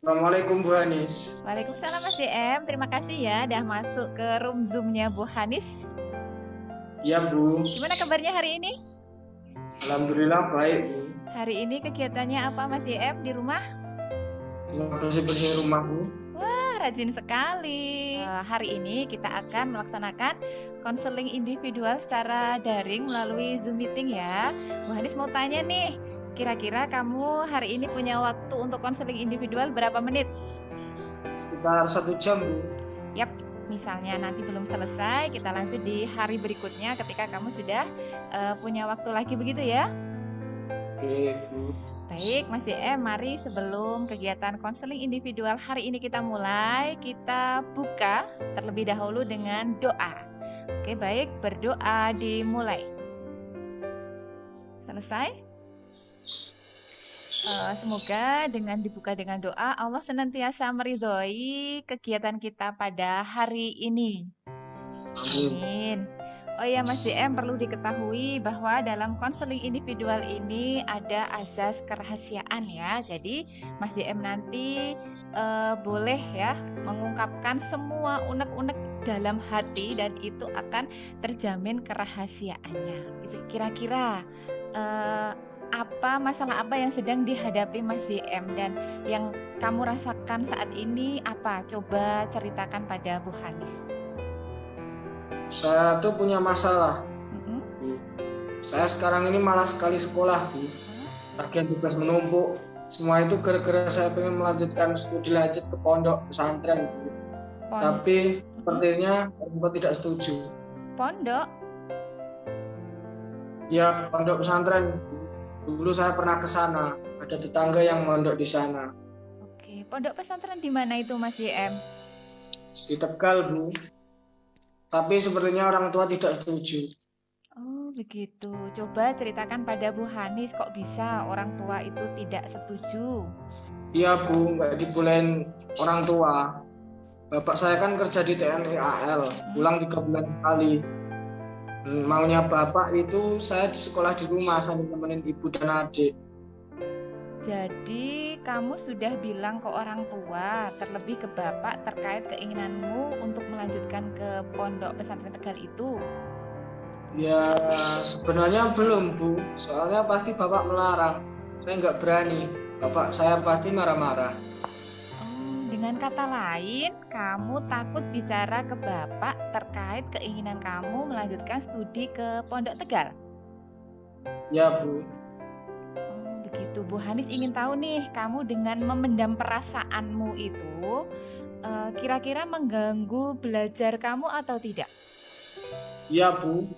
Assalamualaikum Bu Hanis. Waalaikumsalam Mas DM. Terima kasih ya udah masuk ke room Zoom-nya Bu Hanis. Iya Bu. Gimana kabarnya hari ini? Alhamdulillah baik Bu. Hari ini kegiatannya apa Mas DM di rumah? Cuma bersih-bersih rumah Bu. Wah, rajin sekali. Hari ini kita akan melaksanakan konseling individual secara daring melalui Zoom meeting ya. Bu Hanis mau tanya nih, kira-kira kamu hari ini punya waktu untuk konseling individual berapa menit? Sekitar 1 jam Bu. Yap, misalnya nanti belum selesai, kita lanjut di hari berikutnya ketika kamu sudah punya waktu lagi begitu ya. Oke Bu. Baik, Mas DM, mari sebelum kegiatan konseling individual hari ini kita mulai, kita buka terlebih dahulu dengan doa. Oke, baik, berdoa dimulai. Selesai? Semoga dengan dibuka dengan doa, Allah senantiasa meridhoi kegiatan kita pada hari ini. Amin. Oh ya Mas DM, perlu diketahui bahwa dalam konseling individual ini ada azas kerahasiaan ya. Jadi Mas DM nanti boleh ya mengungkapkan semua unek-unek dalam hati dan itu akan terjamin kerahasiaannya. Itu kira-kira masalah apa yang sedang dihadapi Mas DM dan yang kamu rasakan saat ini apa? Coba ceritakan pada Bu Hanis. Saya tuh punya masalah Mm-mm. Bu. Saya sekarang ini malas sekali sekolah Bu. Bagian tugas menumpuk. Semua itu gara-gara saya pengen melanjutkan studi lanjut ke pondok pesantren Bu. Tapi sepertinya orang tua tidak setuju. Pondok? Ya, pondok pesantren Bu. Dulu saya pernah ke sana, ada tetangga yang mondok di sana. Oke, pondok pesantren di mana itu Mas YM? Di Tegal Bu. Tapi sepertinya orang tua tidak setuju. Oh begitu, coba ceritakan pada Bu Hanis kok bisa orang tua itu tidak setuju. Iya Bu, nggak dibolehin orang tua. Bapak saya kan kerja di TNI AL, pulang 3 bulan sekali. Maunya bapak itu saya di sekolah di rumah sambil nemenin ibu dan adik. Jadi kamu sudah bilang ke orang tua, terlebih ke bapak terkait keinginanmu untuk melanjutkan ke pondok pesantren Tegal itu? Ya sebenarnya belum Bu, soalnya pasti bapak melarang. Saya nggak berani, bapak saya pasti marah-marah. Dengan kata lain, kamu takut bicara ke bapak terkait keinginan kamu melanjutkan studi ke pondok Tegal? Ya Bu. Begitu, Bu Hanis ingin tahu nih, kamu dengan memendam perasaanmu itu kira-kira mengganggu belajar kamu atau tidak? Iya Bu,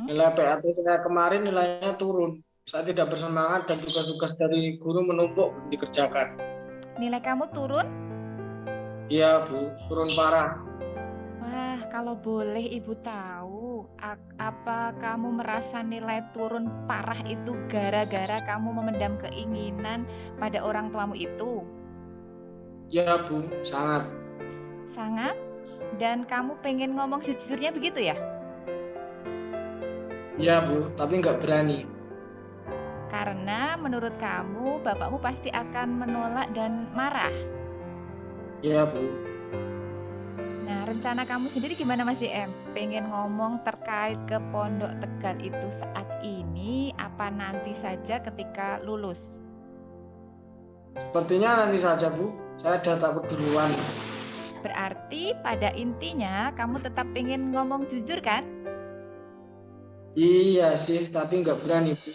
nilai PAT saya kemarin nilainya turun. Saya tidak bersemangat dan tugas-tugas dari guru menumpuk dikerjakan. Nilai kamu turun? Iya Bu, turun parah. Wah, kalau boleh Ibu tahu, apa kamu merasa nilai turun parah itu gara-gara kamu memendam keinginan pada orang tuamu itu? Iya Bu, sangat. Sangat? Dan kamu pengen ngomong sejujurnya begitu ya? Iya Bu, tapi nggak berani. Karena menurut kamu, bapakmu pasti akan menolak dan marah. Iya Bu. Nah, rencana kamu sendiri gimana Mas JM? Pengen ngomong terkait ke Pondok Tegal itu saat ini, apa nanti saja ketika lulus? Sepertinya nanti saja Bu, saya udah takut duluan. Berarti pada intinya kamu tetap pengen ngomong jujur kan? Iya sih, tapi nggak berani Bu.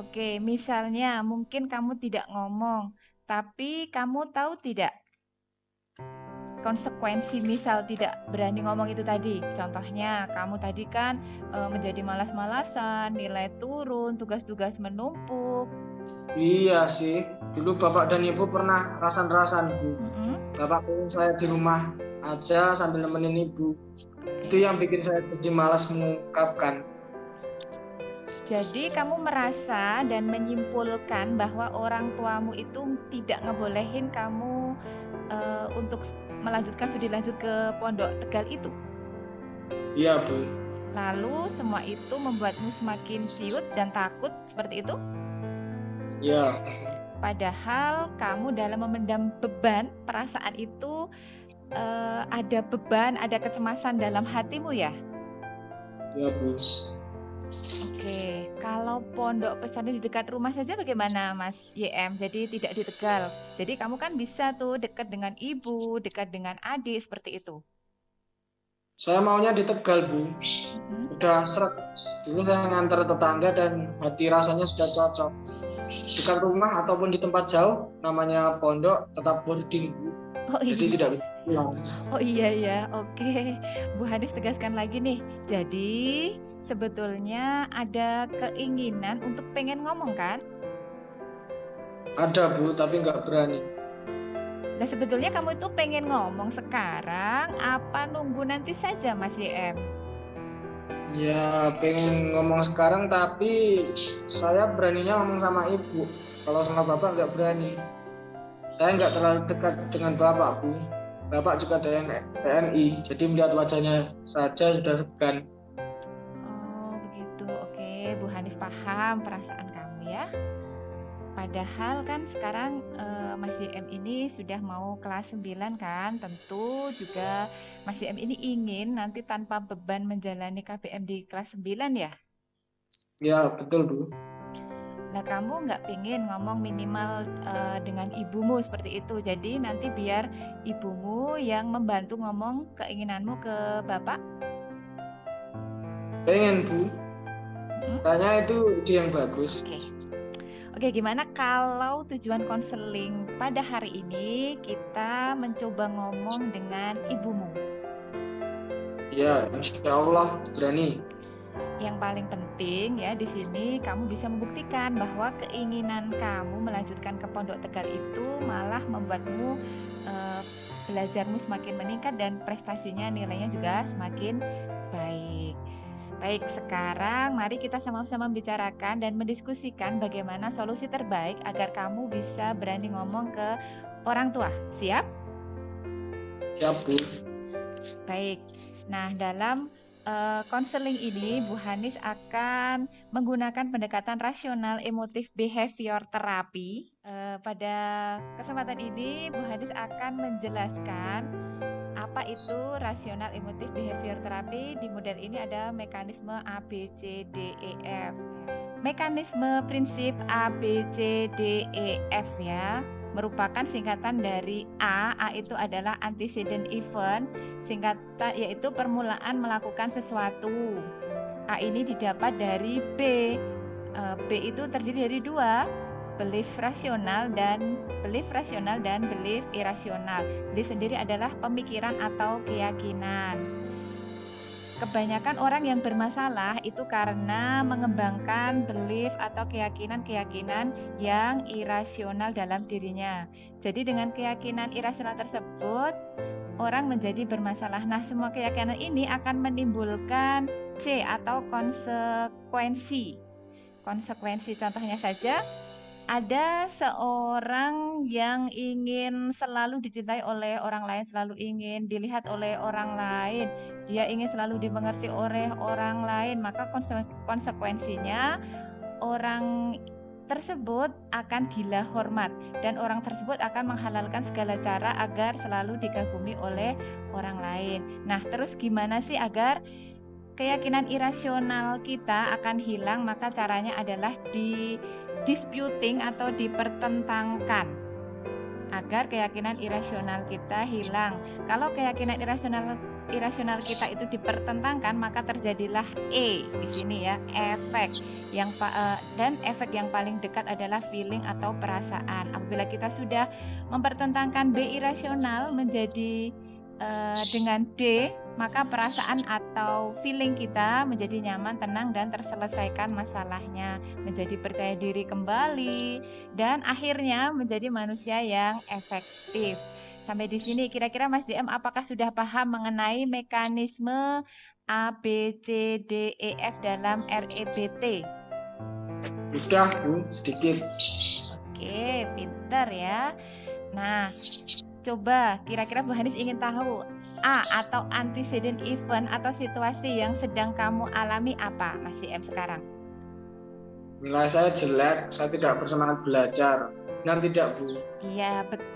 Oke, misalnya mungkin kamu tidak ngomong, tapi kamu tahu tidak konsekuensi misal tidak berani ngomong itu tadi. Contohnya kamu tadi kan menjadi malas-malasan, nilai turun, tugas-tugas menumpuk. Iya sih, dulu bapak dan ibu pernah rasan-rasan Bu. Bapak pengen saya di rumah aja sambil nemenin ibu. Itu yang bikin saya jadi malas mengungkapkan. Jadi kamu merasa dan menyimpulkan bahwa orang tuamu itu tidak ngebolehin kamu untuk melanjutkan studi lanjut ke Pondok Tegal itu? Iya Bu. Lalu semua itu membuatmu semakin ciut dan takut seperti itu? Iya. Padahal kamu dalam memendam beban, perasaan itu ada beban, ada kecemasan dalam hatimu ya? Ya Bu. Oke, kalau pondok pesantren di dekat rumah saja bagaimana Mas YM? Jadi tidak di Tegal. Jadi kamu kan bisa tuh dekat dengan ibu, dekat dengan adik seperti itu. Saya maunya di Tegal Bu. Mhm. Sudah seret. Dulu saya ngantar tetangga dan hati rasanya sudah cocok. Dekat rumah ataupun di tempat jauh, namanya pondok tetap boarding Bu. Oh Jadi iya. tidak bisa pulang. Oh iya ya, oke. Bu Hanis tegaskan lagi nih. Jadi sebetulnya ada keinginan untuk pengen ngomong kan? Ada Bu, tapi nggak berani. Nah sebetulnya kamu itu pengen ngomong sekarang apa nunggu nanti saja Mas YM? Ya pengen ngomong sekarang, tapi saya beraninya ngomong sama ibu. Kalau sama bapak nggak berani. Saya nggak terlalu dekat dengan bapak Bu. Bapak juga TNI, jadi melihat wajahnya saja sudah segan. Oh begitu, oke. Bu Hanis paham perasaan kamu ya. Padahal kan sekarang Mas YM ini sudah mau kelas 9 kan. Tentu juga Mas YM ini ingin nanti tanpa beban menjalani KBM di kelas 9 ya. Ya betul Bu. Nah kamu nggak pengen ngomong minimal dengan ibumu seperti itu. Jadi nanti biar ibumu yang membantu ngomong keinginanmu ke bapak. Pengen Bu. Mm-mm. Tanya itu ide yang bagus. Oke. Oke, gimana kalau tujuan konseling pada hari ini kita mencoba ngomong dengan ibumu? Ya insya Allah berani. Yang paling penting ya di sini kamu bisa membuktikan bahwa keinginan kamu melanjutkan ke Pondok Tegal itu malah membuatmu belajarmu semakin meningkat dan prestasinya nilainya juga semakin baik. Baik, sekarang mari kita sama-sama membicarakan dan mendiskusikan bagaimana solusi terbaik agar kamu bisa berani ngomong ke orang tua. Siap? Siap Bu. Baik. Nah, dalam konseling ini Bu Hanis akan menggunakan pendekatan rasional emotif behavior terapi. Pada kesempatan ini Bu Hanis akan menjelaskan apa itu rasional emotif behavior terapi. Di model ini ada mekanisme A, B, C, D, E, F. Mekanisme prinsip A, B, C, D, E, F ya merupakan singkatan dari A. A itu adalah antecedent event, singkatan yaitu permulaan melakukan sesuatu. A ini didapat dari B. B itu terdiri dari dua, belief rasional dan belief irasional. Belief sendiri adalah pemikiran atau keyakinan. Kebanyakan orang yang bermasalah itu karena mengembangkan belief atau keyakinan-keyakinan yang irasional dalam dirinya. Jadi dengan keyakinan irasional tersebut, orang menjadi bermasalah. Nah, semua keyakinan ini akan menimbulkan C atau konsekuensi. Konsekuensi contohnya saja, ada seorang yang ingin selalu dicintai oleh orang lain, selalu ingin dilihat oleh orang lain, dia ingin selalu dimengerti oleh orang lain, maka konsekuensinya orang tersebut akan gila hormat dan orang tersebut akan menghalalkan segala cara agar selalu dikagumi oleh orang lain. Nah, terus gimana sih agar keyakinan irasional kita akan hilang? Maka caranya adalah disputing atau dipertentangkan agar keyakinan irasional kita hilang. Kalau keyakinan irasional kita itu dipertentangkan, maka terjadilah E di sini ya, efek dan efek yang paling dekat adalah feeling atau perasaan. Apabila kita sudah mempertentangkan B irasional menjadi dengan D, maka perasaan atau feeling kita menjadi nyaman, tenang, dan terselesaikan masalahnya, menjadi percaya diri kembali, dan akhirnya menjadi manusia yang efektif. Sampai di sini kira-kira Mas JM apakah sudah paham mengenai mekanisme A, B, C, D, E, F dalam REBT? Sudah Bu, sedikit. Oke, pintar ya. Nah, coba kira-kira Bu Hanis ingin tahu A atau antecedent event atau situasi yang sedang kamu alami apa Mas YM sekarang? Nilai saya jelek, saya tidak bersemangat belajar. Benar tidak, Bu? Iya, betul.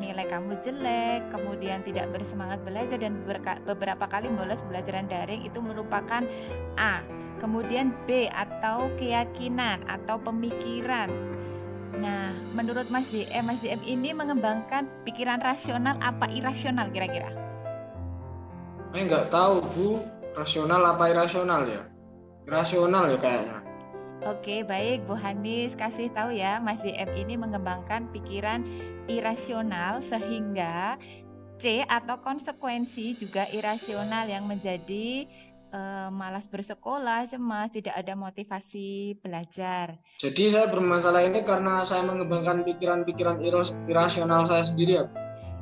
Nilai kamu jelek, kemudian tidak bersemangat belajar dan beberapa kali bolos pembelajaran daring itu merupakan A. Kemudian B atau keyakinan atau pemikiran. Nah, menurut Mas JM ini mengembangkan pikiran rasional apa irasional kira-kira? Saya nggak tahu, Bu. Rasional apa irasional ya? Irasional ya kayaknya. Oke, baik Bu Hanis kasih tahu ya, Mas JM ini mengembangkan pikiran irasional sehingga C atau konsekuensi juga irasional yang menjadi malas bersekolah, cemas, tidak ada motivasi belajar. Jadi saya bermasalah ini karena saya mengembangkan pikiran-pikiran irasional saya sendiri ya, Bu.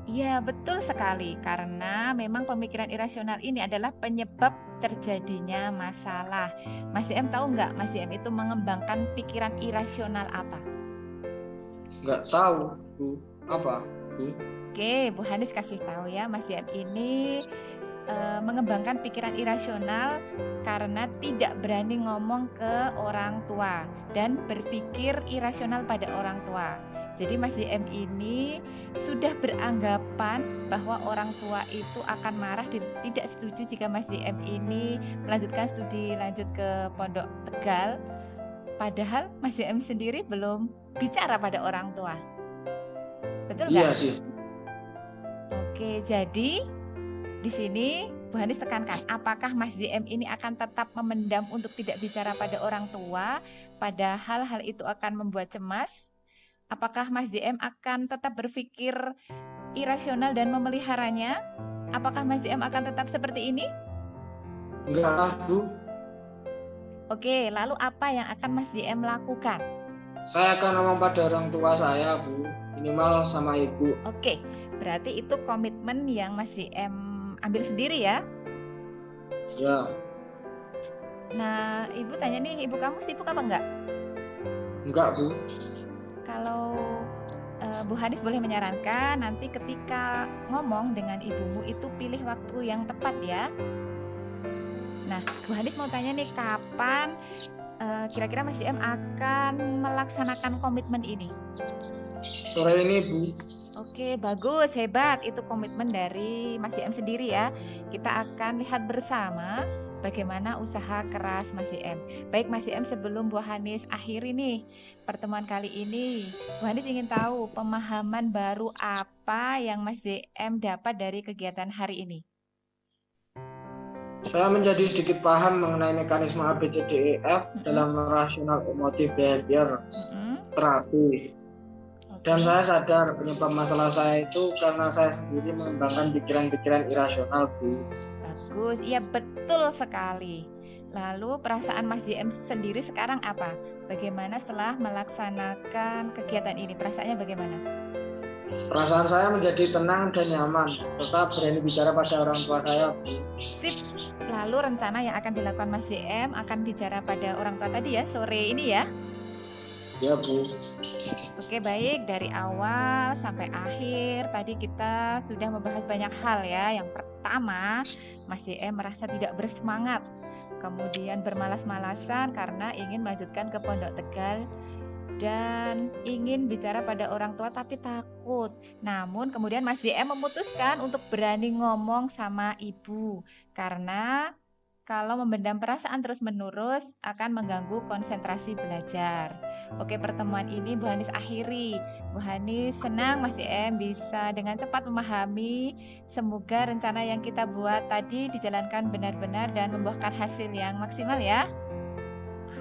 Iya, betul sekali. Karena memang pemikiran irasional ini adalah penyebab terjadinya masalah. Mas M tahu nggak, Mas M itu mengembangkan pikiran irasional apa? Nggak tahu, Bu. Apa, Bu? Oke, Bu Hanis kasih tahu ya, Mas M ini mengembangkan pikiran irasional karena tidak berani ngomong ke orang tua dan berpikir irasional pada orang tua. Jadi Mas JM ini sudah beranggapan bahwa orang tua itu akan marah dan tidak setuju jika Mas JM ini melanjutkan studi lanjut ke Pondok Tegal. Padahal Mas JM sendiri belum bicara pada orang tua. Betul nggak? Iya sih. Oke, jadi di sini Bu Hanis tekankan, apakah Mas JM ini akan tetap memendam untuk tidak bicara pada orang tua, padahal hal itu akan membuat cemas? Apakah Mas JM akan tetap berpikir irasional dan memeliharanya? Apakah Mas JM akan tetap seperti ini? Enggak lah, Bu. Oke, lalu apa yang akan Mas JM lakukan? Saya akan ngomong pada orang tua saya, Bu. Minimal sama Ibu. Oke, berarti itu komitmen yang Mas JM ambil sendiri ya? Ya. Nah, Ibu tanya nih, Ibu kamu sibuk apa enggak? Enggak, Bu. Kalau Bu Hanis boleh menyarankan nanti ketika ngomong dengan ibumu itu pilih waktu yang tepat ya. Nah, Bu Hanis mau tanya nih, kapan kira-kira Mas JM akan melaksanakan komitmen ini? Sore ini, Bu. Oke, bagus, hebat. Itu komitmen dari Mas JM sendiri ya. Kita akan lihat bersama bagaimana usaha keras Mas JM. Baik Mas JM, sebelum Bu Hanis akhiri nih pertemuan kali ini, Bu Hanis ingin tahu pemahaman baru apa yang Mas JM dapat dari kegiatan hari ini. Saya menjadi sedikit paham mengenai mekanisme ABCDEF dalam rasional emotif behavior terapi. Dan saya sadar penyebab masalah saya itu karena saya sendiri mengembangkan pikiran-pikiran irasional, Bu. Bagus, iya betul sekali. Lalu perasaan Mas JM sendiri sekarang apa? Bagaimana setelah melaksanakan kegiatan ini? Perasaannya bagaimana? Perasaan saya menjadi tenang dan nyaman, serta berani bicara pada orang tua saya, Bu. Sip. Lalu rencana yang akan dilakukan Mas JM akan bicara pada orang tua tadi ya, sore ini ya? Ya, Bu. Oke, baik. Dari awal sampai akhir tadi kita sudah membahas banyak hal ya. Yang pertama, Mas JM merasa tidak bersemangat. Kemudian bermalas-malasan karena ingin melanjutkan ke Pondok Tegal dan ingin bicara pada orang tua tapi takut. Namun kemudian Mas JM memutuskan untuk berani ngomong sama ibu karena kalau membendam perasaan terus-menerus akan mengganggu konsentrasi belajar. Oke, pertemuan ini Bu Hanis akhiri. Bu Hanis senang Mas JM bisa dengan cepat memahami. Semoga rencana yang kita buat tadi dijalankan benar-benar dan membuahkan hasil yang maksimal ya.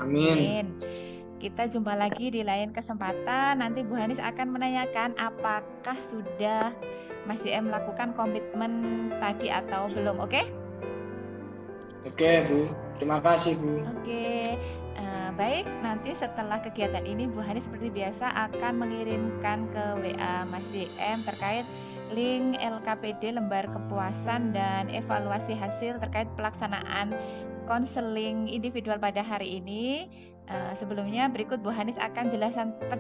Amin. Kita jumpa lagi di lain kesempatan. Nanti Bu Hanis akan menanyakan apakah sudah Mas JM melakukan komitmen tadi atau belum, oke? Oke, Bu. Terima kasih, Bu. Oke. Baik, nanti setelah kegiatan ini Bu Hanis seperti biasa akan mengirimkan ke WA Mas JM terkait link LKPD lembar kepuasan dan evaluasi hasil terkait pelaksanaan konseling individual pada hari ini. Sebelumnya berikut Bu Hanis akan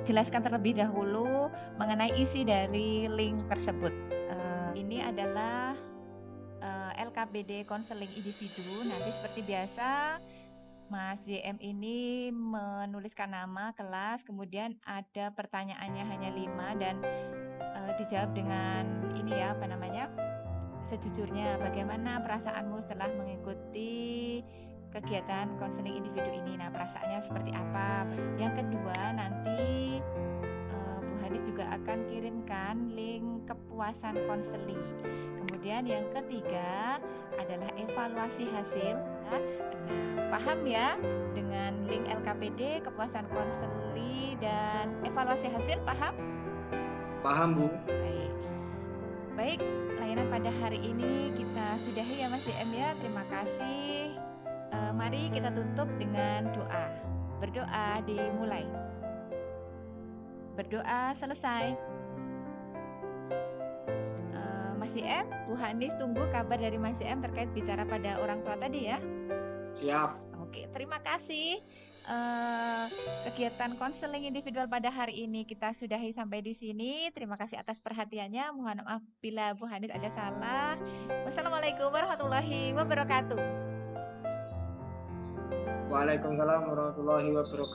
jelaskan terlebih dahulu mengenai isi dari link tersebut. Ini adalah LKPD konseling individu. Nanti seperti biasa Mas YM ini menuliskan nama, kelas, kemudian ada pertanyaannya hanya 5 dan dijawab dengan ini ya, apa namanya? Sejujurnya, bagaimana perasaanmu setelah mengikuti kegiatan konseling individu ini? Nah, perasaannya seperti apa? Yang kedua, nanti Bu Hanis juga akan kirimkan link kepuasan konseling. Kemudian yang ketiga adalah evaluasi hasil. Nah, paham ya dengan link LKPD, kepuasan konseling dan evaluasi hasil, paham? Paham, Bu. Baik. Baik, layanan pada hari ini kita sudahi ya Mas YM ya. Terima kasih. Mari kita tutup dengan doa. Berdoa dimulai. Berdoa selesai. Mas YM, Bu Hanis tunggu kabar dari Mas YM terkait bicara pada orang tua tadi ya. Siap. Oke, terima kasih. Kegiatan konseling individual pada hari ini kita sudahi sampai di sini. Terima kasih atas perhatiannya. Mohon maaf bila Bu Hanis ada salah. Wassalamualaikum warahmatullahi wabarakatuh. Waalaikumsalam warahmatullahi wabarakatuh.